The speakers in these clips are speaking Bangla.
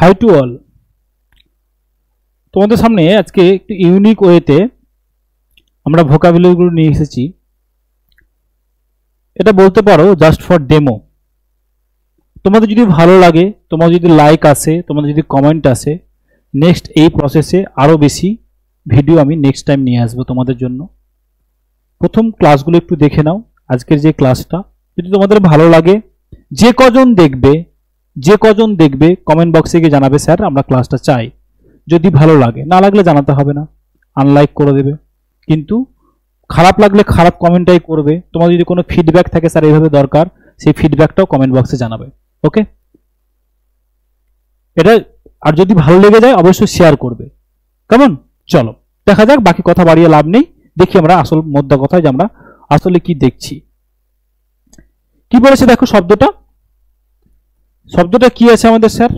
হাই টু অল, তোমাদের সামনে আজকে একটু ইউনিক ওয়েতে আমরা ভোকাবুলারিগুলো নিয়ে এসেছি। এটা বলতে পারো জাস্ট ফর ডেমো। তোমাদের যদি ভালো লাগে, তোমাদের যদি লাইক আসে, তোমাদের যদি কমেন্ট আসে, নেক্সট এই প্রসেসে আরও বেশি ভিডিও আমি নেক্সট টাইম নিয়ে আসবো তোমাদের জন্য। প্রথম ক্লাসগুলো একটু দেখে নাও। আজকের যে ক্লাসটা যদি তোমাদের ভালো লাগে, যে কজন দেখবে কমেন্ট বক্সে গিয়ে জানাবে স্যার আমরা ক্লাসটা চাই। যদি ভালো লাগে, না লাগলে জানাতে হবে না, আনলাইক করে দেবে। কিন্তু খারাপ লাগলে খারাপ কমেন্টটাই করবে। তোমার যদি কোনো ফিডব্যাক থাকে স্যার এইভাবে দরকার, সেই ফিডব্যাকটাও কমেন্ট বক্সে জানাবে। ওকে, এটা আর যদি ভালো লেগে যায় অবশ্যই শেয়ার করবে। কেমন? চলো দেখা যাক, বাকি কথা বাড়িয়ে লাভ নেই। দেখি আমরা আসল মোদ্দা কথায় যে আমরা আসলে কি দেখছি। কি বলেছে দেখো, শব্দটা কি আছে আমাদের স্যার?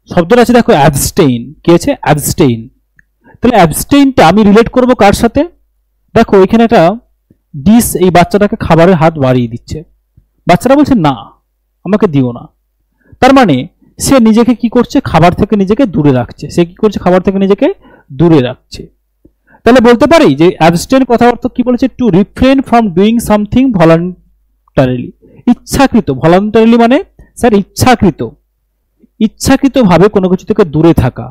শব্দটা আছে দেখো অ্যাবস্টেইন। কি আছে? অ্যাবস্টেইন। তাহলে অ্যাবস্টেইনটা আমি রিলেট করব কার সাথে? দেখো এখানে একটা ডিশ, এই বাচ্চাটাকে খাবারের হাত বাড়িয়ে দিচ্ছে। বাচ্চাটা বলছে না, আমাকে দিও না। তার মানে সে নিজেকে কি করছে? খাবার থেকে নিজেকে দূরে রাখছে। সে কি করছে? খাবার থেকে নিজেকে দূরে রাখছে। তাহলে বলতে পারি যে অ্যাবস্টেইন কথার অর্থ কি বলেছে? To refrain from doing something voluntarily. ইচ্ছাকৃত। ভলান্টারিলি মানে স্যার ইচ্ছাকৃতভাবে কোনো কিছু থেকে দূরে থাকা।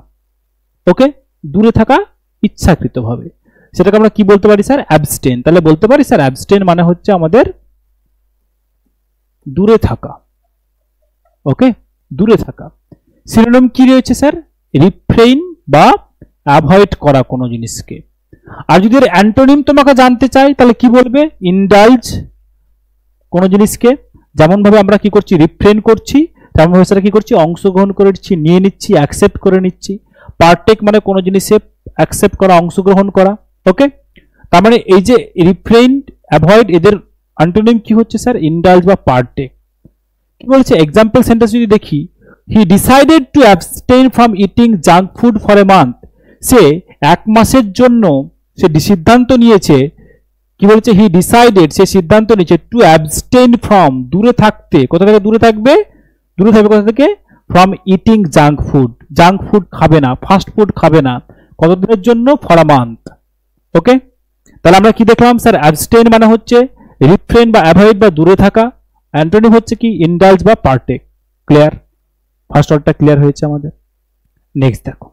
ওকে, দূরে থাকা ইচ্ছাকৃতভাবে, সেটাকে আমরা কি বলতে পারি স্যার? অ্যাবস্টেইন। তাহলে বলতে পারি স্যার অ্যাবস্টেইন মানে হচ্ছে আমাদের দূরে থাকা। ওকে, দূরে থাকা। সিনোনিম কি রয়েছে স্যার? রিফ্রেইন বা অ্যাভয়েড করা কোনো জিনিসকে। আর যদি এর অ্যান্টোনিম তোমাকে জানতে চাই তাহলে কি বলবে? ইনডালজ কোনো জিনিসকে। যেমন ভাবে আমরা কি করছি? রিফ্রেইন করছি, তেমন ভাবে সেটা কি করছি? অংশগ্রহণ করে নিচ্ছি, নিয়ে নিচ্ছি, অ্যাকসেপ্ট করে নিচ্ছি। পার্টেক মানে কোনো জিনিসে অ্যাকসেপ্ট করা, অংশগ্রহণ করা। ওকে, তার মানে এই যে রিফ্রেইন, অ্যাভয়েড, এদের অ্যান্টোনিম কি হচ্ছে স্যার? ইনডালজ বা পার্টেক। কি বলছে? এক্সাম্পল সেন্টেন্স যদি দেখি, he decided to abstain from eating junk food for a month. সে এক মাসের জন্য সে সিদ্ধান্ত নিয়েছে। কি বলছে? হি ডিসাইডেড, সে সিদ্ধান্ত নিয়েছে টু অ্যাবস্টেইন ফ্রম, দূরে থাকতে। কোথা থেকে দূরে থাকবে? দূরে থাকবে কোথা থেকে? From eating junk food. Junk food খাবে না, ফাস্ট ফুড খাবে না। কতদিনের জন্য? For a month. ওকে, তাহলে আমরা কি দেখলাম স্যার? অ্যাবস্টেইন মানে হচ্ছে রিফ্রেন বা অ্যাভয়েড বা দূরে থাকা। অ্যান্টোনিম হচ্ছে কি? ইনডালজ বা পার্টেক। ক্লিয়ার? ফার্স্ট ওয়ার্ডটা ক্লিয়ার হয়েছে আমাদের। নেক্সট দেখো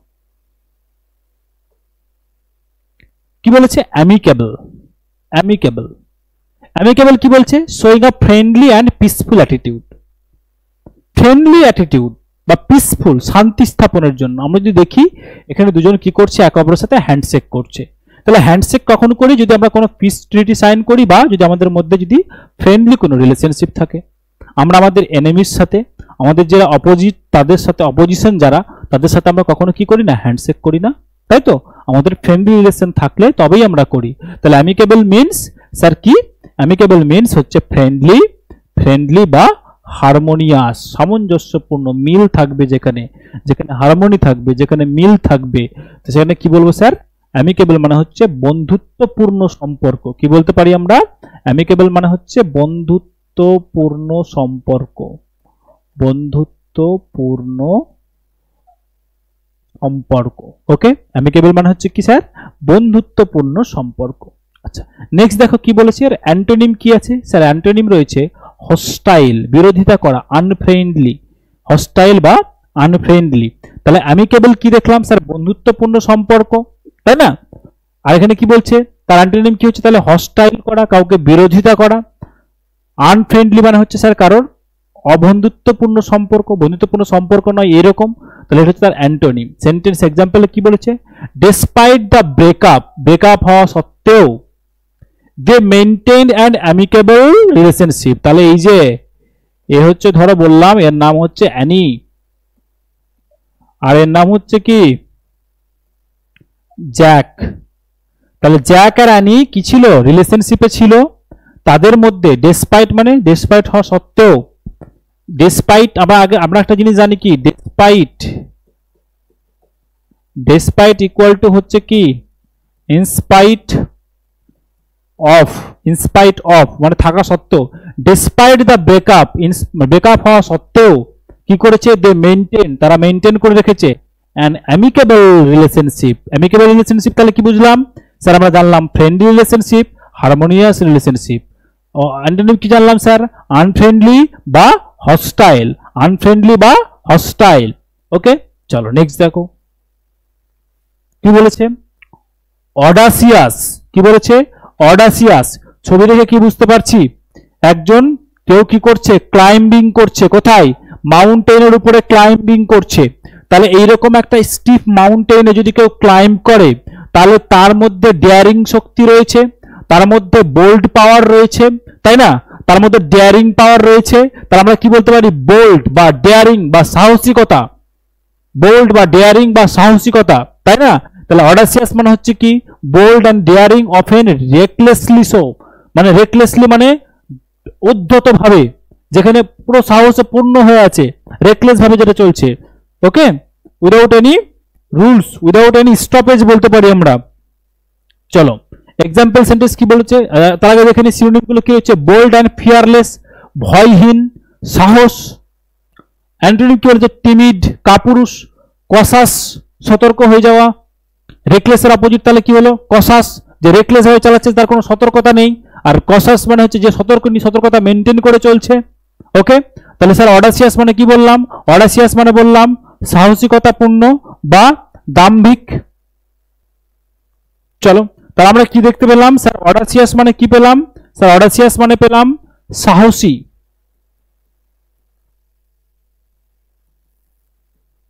কি বলেছে? অ্যামিকেবল। অ্যামিকেবল কি বলছে? Showing a friendly and peaceful attitude. Friendly attitude বা পিসফুল, শান্তি স্থাপনের জন্য। আমরা যদি দেখি এখানে দুজন কি করছে? একে অপরের সাথে হ্যান্ডশেক করছে। তাহলে হ্যান্ডশেক কখন করি? যদি আমরা কোনো পিস ট্রিটি সাইন করি, বা যদি আমাদের মধ্যে যদি ফ্রেন্ডলি কোনো রিলেশনশিপ থাকে। আমরা আমাদের এনিমির সাথে, আমাদের যারা অপোজিট, তাদের সাথে অপোজিশন যারা, তাদের সাথে আমরা কখনো কি করি না? হ্যান্ডশেক করি না, তাই তো? আমাদের ফ্রেন্ডলি রিলেশন থাকলে তবেই আমরা করি। তাহলে অ্যামিকেবল মিনস স্যার কি? অ্যামিকেবল মিনস হচ্ছে ফ্রেন্ডলি বা হারমোনিয়াস, সামঞ্জস্যপূর্ণ। মিল থাকবে যেখানে, যেখানে হারমোনি থাকবে, যেখানে মিল থাকবে, তো সেখানে কি বলবো স্যার? অ্যামিকেবল মানে হচ্ছে বন্ধুত্বপূর্ণ সম্পর্ক। কি বলতে পারি আমরা? অ্যামিকেবল মানে হচ্ছে বন্ধুত্বপূর্ণ সম্পর্ক। বন্ধুত্বপূর্ণ সম্পর্ক। ওকে, অ্যামিকেবল মানে হচ্ছে কি স্যার? বন্ধুত্বপূর্ণ সম্পর্ক। আচ্ছা, নেক্সট দেখো কি বলেছে? এর অ্যান্টোনিম কি আছে স্যার? অ্যান্টোনিম রয়েছে হস্টাইল, বিরোধিতা করা, আনফ্রেন্ডলি। হস্টাইল বা আনফ্রেন্ডলি। তাহলে অ্যামিকেবল কি দেখলাম স্যার? বন্ধুত্বপূর্ণ সম্পর্ক, তাই না? আর এখানে কি বলছে? তার অ্যান্টোনিম কি হচ্ছে? তাহলে হস্টাইল করা, কাউকে বিরোধিতা করা। আনফ্রেন্ডলি মানে হচ্ছে স্যার কারোর অবন্ধুত্বপূর্ণ সম্পর্ক, বন্ধুত্বপূর্ণ সম্পর্ক নয় এরকম। তাহলে এটা হচ্ছে তার অ্যান্টোনিম। সেন্টেন্স এক্সাম্পলে কি বলেছে? ডেসপাইট দ্য ব্রেকআপ হওয়া সত্ত্বেও দে মেইনটেইন অ্যান অ্যামিকেবল রিলেশনশিপ। তাহলে এই যে এ হচ্ছে, ধরো বললাম এর নাম হচ্ছে অ্যানি, আর এর নাম হচ্ছে কি? জ্যাক। তাহলে জ্যাক আর অ্যানি কি ছিল? রিলেশনশিপে ছিল। তাদের মধ্যে ডেসপাইট মানে ডেসপাইট হওয়া সত্ত্বেও, ডেসপাইট আমরা একটা জিনিস জানি কি? ডেসপাইট ইকুয়াল টু হচ্ছে কি? ইনস্পাইট অফ মানে থাকা সত্ত্বেও। ডেসপাইট দ্য ব্রেকআপ হওয়া সত্ত্বেও কি করেছে, দে মেইনটেন, তারা মেইনটেন করে রেখেছে an amicable relationship. Amicable relationship তাহলে কি বুঝলাম স্যার, আমরা জানলাম friendly relationship, harmonious relationship. Antonym কি জানলাম স্যার, আনফ্রেন্ডলি বা হস্টাইল, আনফ্রেন্ডলি বা হস্টাইল। ওকে, চলো নেক্সট দেখো কি বলেছে, অডাসিয়াস। কি বলেছে, অডাসিয়াস। ছবি দেখে কি বুঝতে পারছি, একজন কেউ কি করছে, ক্লাইম্বিং করছে, কোথায়, মাউন্টেনের উপরে ক্লাইম্বিং করছে। তাহলে এইরকম একটা স্টিফ মাউন্টেনে যদি কেউ ক্লাইম্ব করে, তাহলে তার মধ্যে ডেয়ারিং শক্তি রয়েছে, তার মধ্যে বোল্ড পাওয়ার রয়েছে, তাই না, তার মধ্যে ডেয়ারিং পাওয়ার রয়েছে। তাহলে আমরা কি বলতে পারি, বোল্ড বা ডেয়ারিং বা সাহসিকতা, বোল্ড বা ডেয়ারিং বা সাহসিকতা, তাই না। তাহলে অডাসিয়াস মানে হচ্ছে কি, bold and daring often recklessly so, মানে রেকলেসলি মানে উদ্ধত ভাবে, যেখানে পুরো সাহসে পূর্ণ হয়ে আছে, রেকলেস ভাবে যেটা চলছে। Okay, without any rules, without any stoppage বলতে পারি আমরা। চলো এক্সাম্পল সেন্টেন্স কি বলেছে, তার আগে দেখে নিই সিনোনিম গুলো কি হচ্ছে, বোল্ড অ্যান্ড ফিয়ারলেস, ভয়হীন, সাহস। অ্যান্টোনিম কি বলেছে, টিমিড, কাপুরুষ, কসাস, সতর্ক হয়ে যাওয়া। রেকলেসের অপোজিট তাহলে কি হলো, কসাস, যে রেকলেস হয়ে চালাচ্ছে তার কোনো সতর্কতা নেই, আর কসাস মানে হচ্ছে যে সতর্কতা মেনটেন করে চলছে। ওকে, তাহলে স্যার অডাসিয়াস মানে কি বললাম, অডাসিয়াস মানে বললাম সাহসিকতাপূর্ণ বা দাম্ভিক। চলো তাহলে আমরা কি দেখতে পেলাম স্যার, অডাসিয়াস মানে কি পেলাম স্যার, অডাসিয়াস মানে পেলাম সাহসী,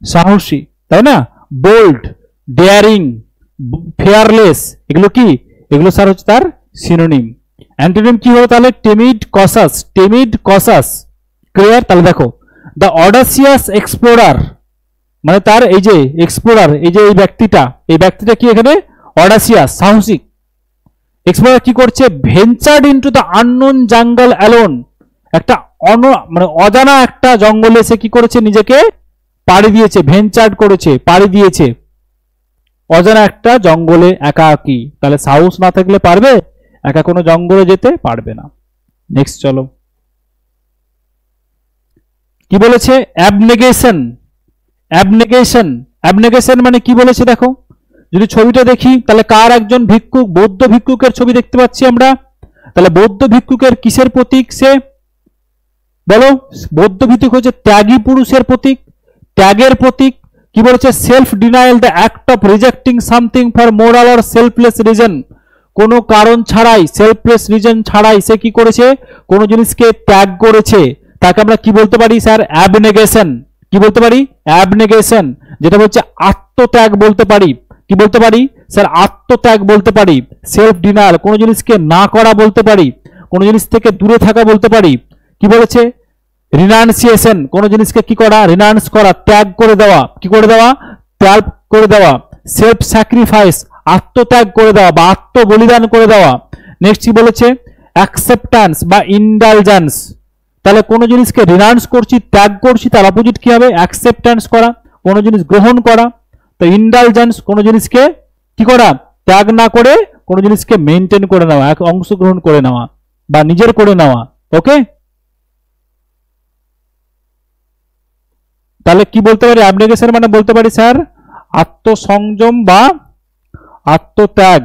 সাহসী, তাই না। বোল্ড, ডেয়ারিং, ফেয়ারলেস, এগুলো কি, এগুলো স্যার হচ্ছে তার সিনোনিম। অ্যান্টোনিম কি হলো তাহলে, timid, cautious, timid, cautious. Clear. তাহলে দেখো, দ্য অডাসিয়াস এক্সপ্লোরার মানে তার এই যে এক্সপ্লোরার, এই যে এই ব্যক্তিটা কি এখানে অডাসিয়াস, সাহসিক। এক্সপ্লোরার কি করছে, ভেঞ্চার্ড ইনটু দ্য আননোন জঙ্গল অ্যালোন, একটা মানে অজানা একটা জঙ্গলে সে কি করেছে, নিজেকে পাড়ি দিয়েছে, ভেঞ্চার্ড করেছে, পাড়ি দিয়েছে অজানা একটা জঙ্গলে একাকী। তাহলে সাহস না থাকলে পারবে, একা কোনো জঙ্গলে যেতে পারবে না। নেক্সট চলো কি বলেছে, অ্যাবনেগেশন। অ্যাবনেগেশন, অ্যাবনেগেশন মানে কি বলেছে দেখো, যদি ছবিটা দেখি তাহলে কার, একজন ভিক্ষুক, বৌদ্ধ ভিক্ষুকের ছবি দেখতে পাচ্ছি আমরা। তাহলে বৌদ্ধ ভিক্ষুকের কিসের প্রতীক সে, বলো, বৌদ্ধ ভিক্ষুক হচ্ছে ত্যাগী পুরুষের প্রতীক, ত্যাগের প্রতীক। কি বলেছে, self denial, the act of rejecting something for moral or selfless reason, কোনো কারণ ছাড়াই, সেলফলেস রিজন ছাড়াই সে কি করেছে, কোনো জিনিসকে ত্যাগ করেছে, তাকে আমরা কি বলতে পারি স্যার, অ্যাবনেগেশন। কি বলতে পারি, অ্যাবনেগেশন, যেটা হচ্ছে আত্মত্যাগ বলতে পারি। কি বলতে পারি স্যার, আত্মত্যাগ বলতে পারি। সেলফ ডিনায়াল, কোনো জিনিসকে না করা বলতে পারি, কোনো জিনিস থেকে দূরে থাকা বলতে পারি। কি বলেছে, রিনাউন্সিয়েশন, কোনো জিনিসকে কি করা, রিনাউন্স করা, ত্যাগ করে দেওয়া। কি করে দেওয়া, ত্যাগ করে দেওয়া। সেলফ স্যাক্রিফাইস, আত্মত্যাগ করে দেওয়া বা আত্মবলিদান করে দেওয়া। নেক্সট কি বলেছে, অ্যাকসেপ্টেন্স বা ইন্ডালজেন্স। তাহলে কোনো জিনিসকে রিনাউন্স করছি, ত্যাগ করছি, তার অপোজিট কি হবে, অ্যাকসেপ্টেন্স করা, কোনো জিনিস গ্রহণ করা। তো ইন্ডালজেন্স, কোনো জিনিসকে কি করা, ত্যাগ না করে কোনো জিনিসকে মেনটেন করে নেওয়া, অংশগ্রহণ করে নেওয়া বা নিজের করে নেওয়া। ওকে, তাহলে কি বলতে পারি, অ্যাবনেগেশন মানে বলতে পারি স্যার আত্মসংযম বা আত্মত্যাগ।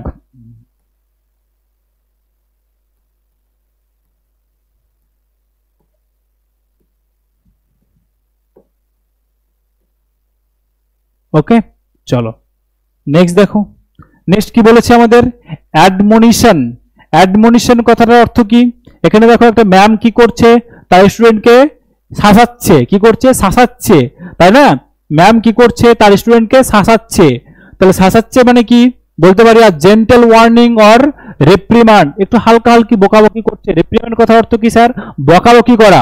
ওকে, চলো নেক্সট দেখো, নেক্সট কি বলেছে আমাদের, অ্যাডমনিশন। অ্যাডমনিশন কথাটার অর্থ কি, এখানে দেখো একটা ম্যাম কি করছে, তার স্টুডেন্টকে শাসাচ্ছে। কি করছে, শাসাচ্ছে, তাই না। ম্যাম কি করছে, তার স্টুডেন্টকে শাসাচ্ছে। তাহলে শাসাচ্ছে মানে কি বলতে পারি, আর জেন্টাল ওয়ার্নিং অর রেপ্রিমান্ড, একটু হালকা হালকি বকাবকি করছে। রেপ্রিমান্ড কথার অর্থ কি স্যার, বকাবকি করা।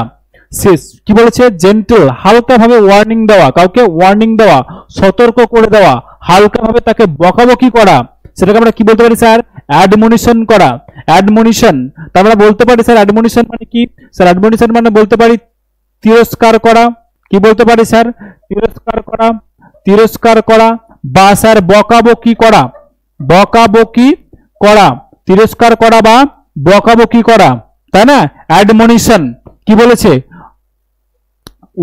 শেষ কি বলেছে, জেন্টল, হালকা ভাবে ওয়ার্নিং দেওয়া, কাউকে ওয়ার্নিং দেওয়া, সতর্ক করে দেওয়া, হালকা ভাবে তাকে বকাবকি করা, সেটাকে আমরা কি বলতে পারি স্যার, অ্যাডমনিশন করা। অ্যাডমনিশন, আমরা বলতে পারি স্যার অ্যাডমনিশন মানে কি, স্যার অ্যাডমনিশন মানে বলতে পারি তিরস্কার করা। কি বলতে পারি স্যার, তিরস্কার করা, তিরস্কার করা বা স্যার বকাবকি করা, বকাবকি করা, তিরস্কার করা বা বকাবকি করা, তাই না। অ্যাডমনিশন কি বলেছে,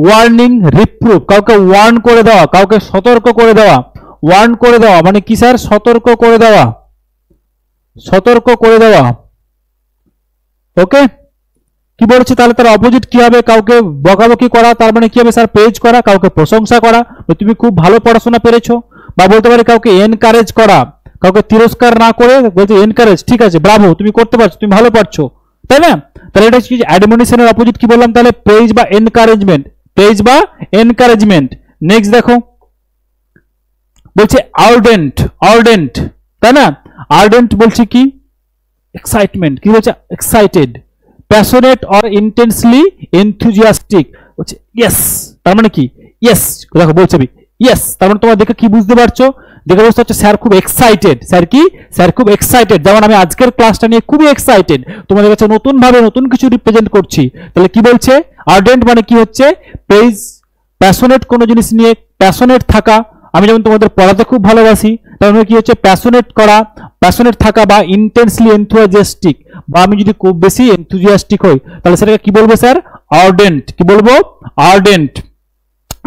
ওয়ার্নিং, রিপ্রুভ, কাউকে ওয়ার্ন করে দেওয়া, কাউকে সতর্ক করে দেওয়া। ওয়ার্ন করে দেওয়া মানে কি স্যার? সতর্ক করে দেওয়া, সতর্ক করে দেওয়া। ওকে, কি বলছে তাহলে তার অপোজিট কি হবে? কাউকে বকাবকি করা, তার মানে কি হবে স্যার? প্রেজ করা। কাউকে প্রশংসা করা, তুমি খুব ভালো পড়াশোনা পেরেছো, বা বলতে পারি কাউকে এনকারেজ করা, কাউকে তিরস্কার না করে বলতে এনকারেজ, ঠিক আছে ব্রাভো, তুমি করতে পারছো, তুমি ভালো পারছো, তাই না? তাহলে এটা হচ্ছে অ্যাডমনিশনের অপোজিট কি বললাম তাহলে? প্রেজ বা এনকারেজমেন্ট, প্রেজ বা এনকারেজমেন্ট। নেক্সট দেখো বলছে আর্ডেন্ট, আর্ডেন্ট, তাই না? আর্ডেন্ট বলছে কি? এক্সাইটমেন্ট, কি বলছে? Excited, passionate or intensely enthusiastic. বলছে ইয়েস, তার মানে কি? ইয়েস, দেখো বলছে আমি ইয়েস, তার মানে তোমরা দেখে কি বুঝতে পারছো? দেখে বুঝতে পারছো স্যার খুব এক্সাইটেড। স্যার কি? স্যার খুব এক্সাইটেড। যেমন আমি আজকের ক্লাসটা নিয়ে খুবই এক্সাইটেড, তোমাদের কাছে নতুন ভাবে নতুন কিছু রিপ্রেজেন্ট করছি। তাহলে কি বলছে? আর্ডেন্ট মানে কি হচ্ছে? প্রেজ, প্যাশনেট কোনো জিনিস নিয়ে প্যাশনেট থাকা। আমি যেমন তোমাদের পড়াতে খুব ভালোবাসি, তার মানে কি হচ্ছে? প্যাশনেট করা, প্যাশনেট থাকা, বা ইন্টেন্সলি এনথুজিয়াস্টিক, বা আমি যদি খুব বেশি এনথুজিয়াস্টিক হই তাহলে সেটাকে কি বলবো স্যার? আর্ডেন্ট। কি বলবো? আর্ডেন্ট।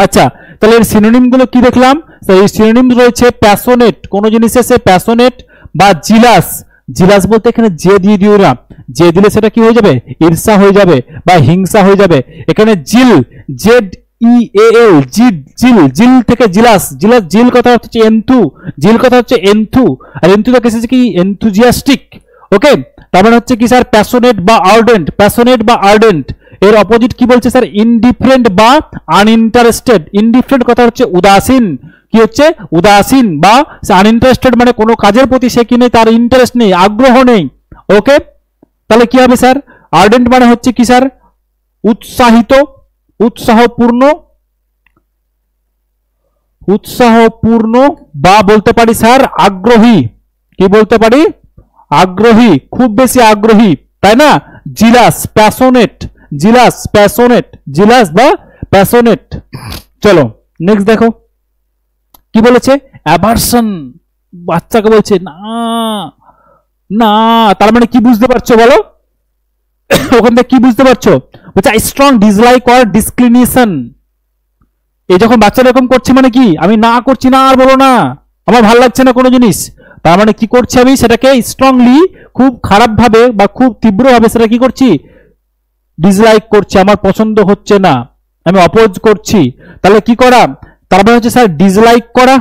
আচ্ছা, তাহলে এর সিনোনিম গুলো কি দেখলাম? এই সিনোনিম রয়েছে প্যাশনেট, কোন জিনিসে সে প্যাশনেট, বা জিলাস। জিলাস বলতে এখানে যে দিয়ে দিও না, যে দিলে সেটা কি হয়ে যাবে? ঈর্ষা হয়ে যাবে বা হিংসা হয়ে যাবে। এখানে জিল, জেড ই এ এল, জিল, জিল, জিল থেকে জিলাস, জিলাস, জিল কথা হচ্ছে এনথু, জিল কথা হচ্ছে এনথু, আর এনথু থেকে এসেছে কি? এনথুজিয়াস্টিক। ওকে, তার মানে হচ্ছে কি স্যার? প্যাশনেট বা আর্ডেন্ট, প্যাশনেট বা আর্ডেন্ট। এর অপোজিট কি বলছে স্যার? ইনডিফারেন্ট বা আনইন্টারেস্টেড। ইনডিফারেন্ট কথা হচ্ছে উদাসীন, কি হচ্ছে? উদাসীন, বা আনইন্টারেস্টেড মানে কোনো কাজের প্রতি সে কি নেই? তার ইন্টারেস্ট নেই, আগ্রহ নেই। ওকে, তাহলে কি হবে স্যার? আর্ডেন্ট মানে হচ্ছে কি স্যার? উৎসাহিত, উৎসাহপূর্ণ, উৎসাহপূর্ণ, বা বলতে পারি স্যার আগ্রহী। কি বলতে পারি? আগ্রহী, খুব বেশি আগ্রহী, তাই না? Jealous, passionate, jealous, passionate, jealous বা প্যাশনেট। চলো নেক্সট দেখো কি বলেছে? অ্যাভারশন, বাচ্চাকে বলছে না, না, তার মানে কি বুঝতে পারছো বলো? ওখান থেকে কি বুঝতে পারছো? বলছে স্ট্রং ডিসলাইক অর ডিসক্লিনেশন। এই যখন বাচ্চা এরকম করছে মানে কি? আমি না করছি না, আর বলো না, আমার ভালো লাগছে না কোনো জিনিস, তার মানে কি করছি? আমি সেটাকে স্ট্রংলি, খুব খারাপ ভাবে বা খুব তীব্র ভাবে সেটা কি করছি? ডিসলাইক করছি, আমার পছন্দ হচ্ছে না, আমি অপোজ করছি। তাহলে কি করা? তার মানে হচ্ছে স্যার ডিসলাইক করা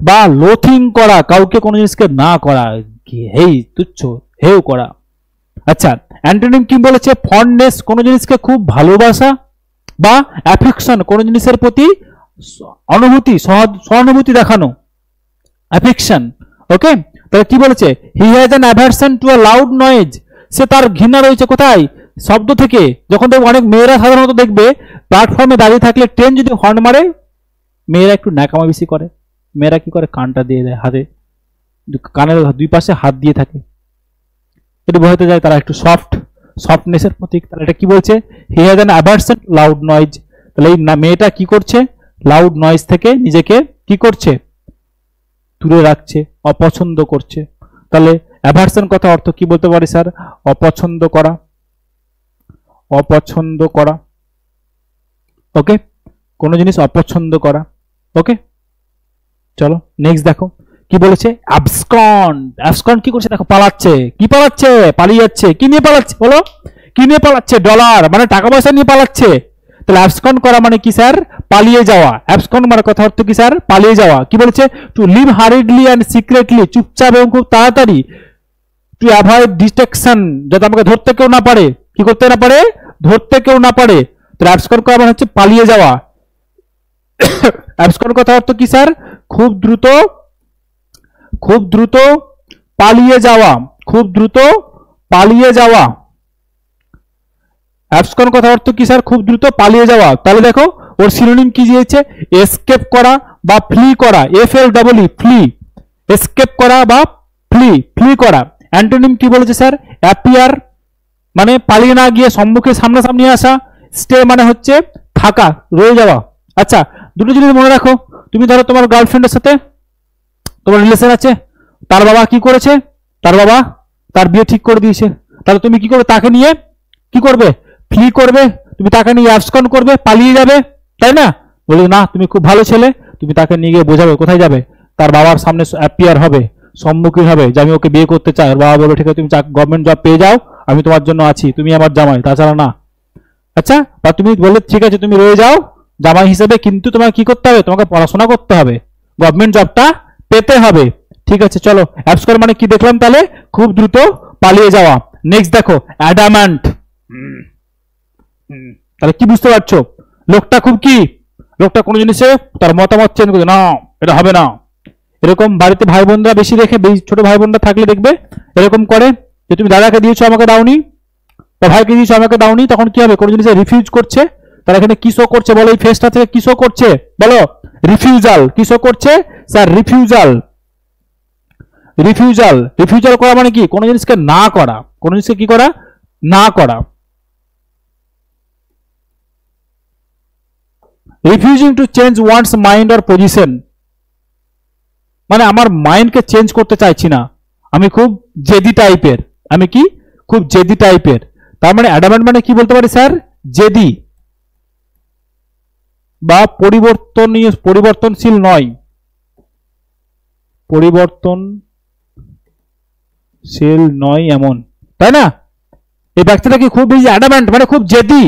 বা লোথিং করা, কাউকে কোনো জিনিসকে না করা, হেই তুচ্ছ, হেউ করা। আচ্ছা, অ্যান্টোনিম কি বলেছে? ফন্ডনেস, কোনো জিনিসকে খুব ভালোবাসা, বা অ্যাফেকশন, কোনো জিনিসের প্রতি অনুভূতি, সহানুভূতি দেখানো, অ্যাফেকশন। ওকে, তাহলে কি বলেছে? He has an aversion to a loud noise. সে তার ঘৃণা রয়েছে কোথায়? শব্দ থেকে। যখন দেখবে অনেক মেয়েরা সাধারণত দেখবে প্ল্যাটফর্মে দাঁড়িয়ে থাকলে ট্রেন যদি হর্ন মারে, মেয়েরা একটু ন্যাকামা বেশি করে। মেয়েরা কি করে? কানটা দিয়ে দেয় হাতে, কানের দুই পাশে হাত দিয়ে থাকে, একটু বোঝাতে যায় তারা একটু সফটনেসের প্রতীক। তাহলে এটা কি বলছে? হি has an aversion loud noise. তাহলে এই মেয়েটা কি করছে? লাউড নয়েজ থেকে নিজেকে কি করছে? দূরে রাখছে, অপছন্দ করছে। তাহলে অ্যাভারশন কথা অর্থ কি বলতে পারি স্যার? অপছন্দ করা, অপছন্দ করা। ওকে, কোনো জিনিস অপছন্দ করা। ওকে, চলো নেক্সট দেখো কি বলেছে? অ্যাবসকন্ড। অ্যাবসকন্ড কি করছে? দেখো পালাচ্ছে। কি পালাচ্ছে? পালিয়ে যাচ্ছে। কি নিয়ে পালাচ্ছে বলো? কি নিয়ে পালাচ্ছে? ডলার, মানে টাকা পয়সা নিয়ে পালাচ্ছে। তাহলে অ্যাবসকন্ড করা মানে কি স্যার? পালিয়ে যাওয়া। অ্যাবসকন্ড মানে কথা অর্থ কি স্যার? পালিয়ে যাওয়া। কি বলেছে? To leave hurriedly and secretly, চুপচাপ এবং খুব তাড়াতাড়ি। টু অ্যাভয়েড ডিস্ট্রাকশন, যাতে আমাকে ধরতে কেউ না পারে। কি করতে না পারে? ধরতে কেউ না পারে। তাহলে অ্যাবসকন্ড করা মানে হচ্ছে পালিয়ে যাওয়া। অ্যাবসকন্ড কথা অর্থ কি স্যার? খুব দ্রুত, খুব দ্রুত পালিয়ে যাওয়া, খুব দ্রুত পালিয়ে যাওয়া। অ্যাবসকন্ড কথা অর্থ কি স্যার? খুব দ্রুত পালিয়ে যাওয়া। তাহলে দেখো ওর সিনোনিম কি দিয়েছে? এসকেপ করা বা ফ্লি করা, FLEE, ফ্লি, এসকেপ করা বা ফ্লি, ফ্লি করা। অ্যান্টোনিম কি বলেছে স্যার? অ্যাপিয়ার মানে পালিয়ে না গিয়ে সম্মুখে সামনাসামনি আসা। স্টে মানে হচ্ছে থাকা, রয়ে যাওয়া। আচ্ছা, দুটো জিনিস মনে রাখো। তুমি ধরো তোমার গার্লফ্রেন্ডের সাথে তোমার রিলেশন আছে, তার বাবা কি করেছে? তার বাবা তার বিয়ে ঠিক করে দিয়েছে। তাহলে তুমি কি করবে? তাকে নিয়ে কি করবে? ফ্লি করবে, তুমি তাকে নিয়ে অ্যাবসকন্ড করবে, পালিয়ে যাবে। তাই না? বলে না তুমি খুব ভালো ছেলে, তুমি তাকে নিয়ে গিয়ে বোঝাবে, কোথায় যাবে, তার বাবার সামনে অ্যাপিয়ার হবে, সম্মুখীন হবে যে আমি ওকে বিয়ে করতে চাই। ওর বাবা বলে ঠিক আছে তুমি গভর্নমেন্ট জব পেয়ে যাও, আমি তোমার জন্য আছি, তুমি আমার জামাই, তাছাড়া না। আচ্ছা, বা তুমি বললে ঠিক আছে তুমি রয়ে যাও জামাই হিসেবে, কিন্তু তোমাকে কি করতে হবে, তোমাকে পড়াশোনা করতে হবে, গভর্নমেন্ট জবটা পেতে হবে। ঠিক আছে, চলো অ্যাবসকর মানে কি দেখলাম তাহলে, খুব দ্রুত পালিয়ে যাওয়া। নেক্সট দেখো অ্যাডামান্ট। তাহলে কি বুঝতে পারছো, লোকটা খুব কি, লোকটা কোনো জিনিসে তার মতামত চেঞ্জ করে না, এটা হবে না। এরকম বাড়িতে ভাই বোনরা বেশি দেখে, ছোট ভাই বোনরা থাকলে দেখবে এরকম করে যে তুমি দাদাকে দিয়েছো আমাকে দাওনি, বা ভাইকে দিয়েছো আমাকে দাওনি, তখন কি হবে, কোনো জিনিসে রিফিউজ করছে। তারা এখানে কি শো করছে বলো, এই ফেসটা থেকে কি শো করছে বলো, রিফিউজাল। কি শো করছে স্যার, রিফিউজাল। রিফিউজাল, রিফিউজাল করা মানে কি, কোনো জিনিসকে না করা, কোনো জিনিসকে কি করা, না করা। Refusing to change once mind or position, মানে আমার মাইন্ডকে চেঞ্জ করতে চাইছি না, আমি খুব জেদি টাইপের, আমি কি খুব জেদি টাইপের। তার মানে অ্যাডামেন্ট মানে কি বলতে পারি স্যার, জেদি বা পরিবর্তনশীল নয়, পরিবর্তনশীল নয় এমন, তাই না? এই ব্যক্তিটা কি খুব বেশি অ্যাডামেন্ট মানে খুব জেদি,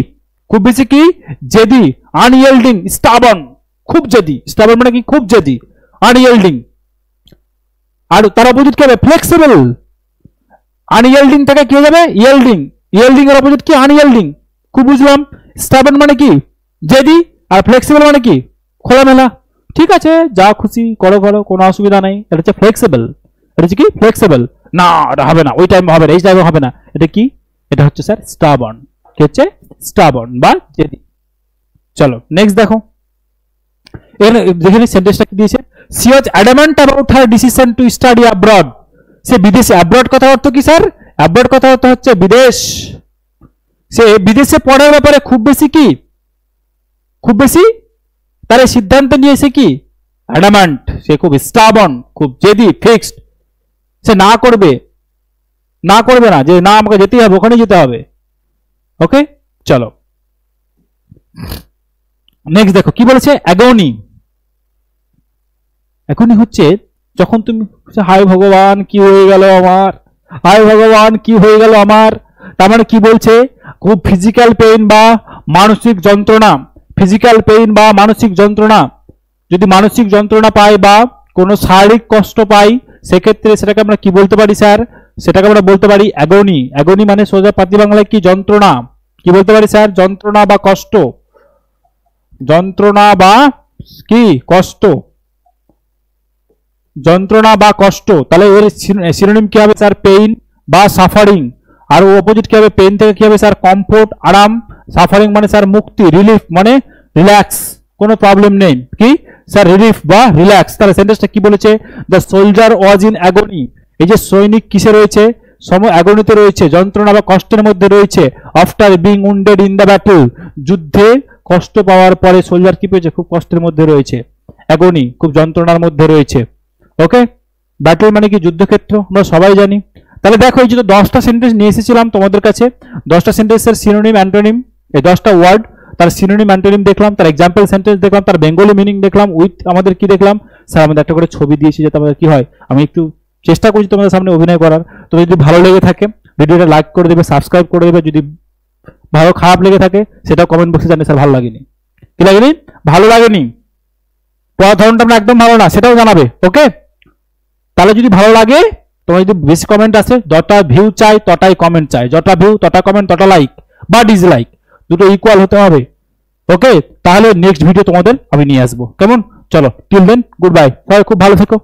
খুব বেশি কি জেদি, আনইয়েল্ডিং, স্টাবন, খুব জেদি, স্টাবন মানে কি খুব জেদি, আনইয়েল্ডিং। আর তার অপোজিট কি হবে, ফ্লেক্সিবল। আনইয়েল্ডিং থেকে কি হয়ে যাবে, ইয়েল্ডিং, ইয়েল্ডিং এর অপোজিট কি, আনইয়েল্ডিং। খুব বুঝলাম, স্টাবন মানে কি জেদি, আর ফ্লেক্সিবল মানে কি খোলামেলা। ঠিক আছে, যা খুশি করো করো, কোনো অসুবিধা নাই। এটা হচ্ছে ফ্লেক্সিবল, এটা হচ্ছে কি ফ্লেক্সিবল, না এটা হবে না, ওই টাইম হবে না, এই টাইমে হবে না, এটা কি, এটা হচ্ছে স্যার স্টাবন। কি হচ্ছে, স্টাবন বা জেদি। চলো নেক্সট দেখো, যেখানে সেন্টেন্সটা কি দিয়েছে, she was adamant about her decision to study abroad. সে বিদেশে, অ্যাব্রড কথা অর্থ কি স্যার, অ্যাব্রড কথা অর্থ হচ্ছে বিদেশ। সে বিদেশে পড়ার ব্যাপারে খুব বেশি কি, খুব বেশি তার সিদ্ধান্ত নিয়েছে কি অ্যাডামেন্ট, সে খুব স্টাবন, খুব জেদি, ফিক্সড, সে না করবে, না করবে না, যে না আমাকে যেতেই হবে, ওখানে যেতে হবে। ওকে চলো নেক্সট দেখো কি বলেছে, অ্যাগনি। অ্যাগনি হচ্ছে যখন তুমি হায় ভগবান কি হয়ে গেল আমার, হায় ভগবান কি হয়ে গেল আমার, তার মানে কি বলছে, খুব ফিজিক্যাল পেইন বা মানসিক যন্ত্রণা, ফিজিক্যাল পেইন বা মানসিক যন্ত্রণা, যদি মানসিক যন্ত্রণা পাই বা কোনো শারীরিক কষ্ট পাই, সেক্ষেত্রে সেটাকে আমরা কি বলতে পারি স্যার, সেটাকে আমরা বলতে পারি অ্যাগনি। অ্যাগনি মানে সোজা পাতি বাংলায় কি, যন্ত্রণা। কি বলতে পারি স্যার, যন্ত্রণা বা কষ্ট, যন্ত্রণা বা কি কষ্ট, যন্ত্রণা বা কষ্ট। তাহলে এর সিনোনিম কি হবে স্যার, পেইন বা সাফারিং। আর অপোজিট কি হবে, পেইন থেকে কি হবে স্যার, কমফোর্ট, আরাম। সাফারিং মানে স্যার মুক্তি, রিলিফ মানে রিল্যাক্স, কোনো প্রবলেম নেই, কি স্যার রিলিফ বা রিল্যাক্স। তাহলে সেন্টেন্সটা কি বলেছে, দ্য সোলজার ওয়াজ ইন অ্যাগনি। এই যে সৈনিক কিসে রয়েছে, অ্যাগনিতে রয়েছে, যন্ত্রণা বা কষ্টের মধ্যে রয়েছে। After being wounded in the battle, যুদ্ধে কষ্ট পাওয়ার পরে সোলজার কি পেয়েছে, খুব কষ্টের মধ্যে রয়েছে, অ্যাগনি খুব যন্ত্রণার মধ্যে রয়েছে। ওকে, ব্যাটল মানে কি যুদ্ধক্ষেত্র, আমরা সবাই জানি। তাহলে দেখো এই যে 10টা সেন্টেন্স নিয়ে এসেছিলাম তোমাদের কাছে, 10টা সেন্টেন্সের সিনোনিম, অ্যান্টোনিম, এই 10টা ওয়ার্ড, তার সিনোনিম অ্যান্টোনিম দেখলাম, তার এক্সাম্পল সেন্টেন্স দেখলাম, তার বেঙ্গলি মিনিং দেখলাম, উইথ আমাদের কি দেখলাম স্যার, আমাদের একটা করে ছবি দিয়েছি যাতে আমাদের কি হয়, আমি একটু চেষ্টা করছি তোমাদের সামনে অভিনয় করার। তো যদি ভালো লেগে থাকে ভিডিওটা লাইক করে দেবে, সাবস্ক্রাইব করে দেবে, যদি ভালো খারাপ লেগে থাকে সেটা কমেন্ট বক্সে জানিয়ে স্যার ভালো লাগেনি, কি লাগেনি, ভালো লাগেনি, পড়ার ধরনটা আমরা একদম ভালো না সেটাও জানাবে। ওকে, তাহলে যদি ভালো লাগে, তোমার যদি বেশি কমেন্ট আসে, যটা ভিউ চাই তটাই কমেন্ট চাই, যটা ভিউ তটা কমেন্ট তটা লাইক বা ডিসলাইক, দুটো ইকুয়াল হতে হবে। ওকে, তাহলে নেক্সট ভিডিও তোমাদের আমি নিয়ে আসবো, কেমন? চলো টিল দেন গুড বাই, সবাই খুব ভালো থেকো।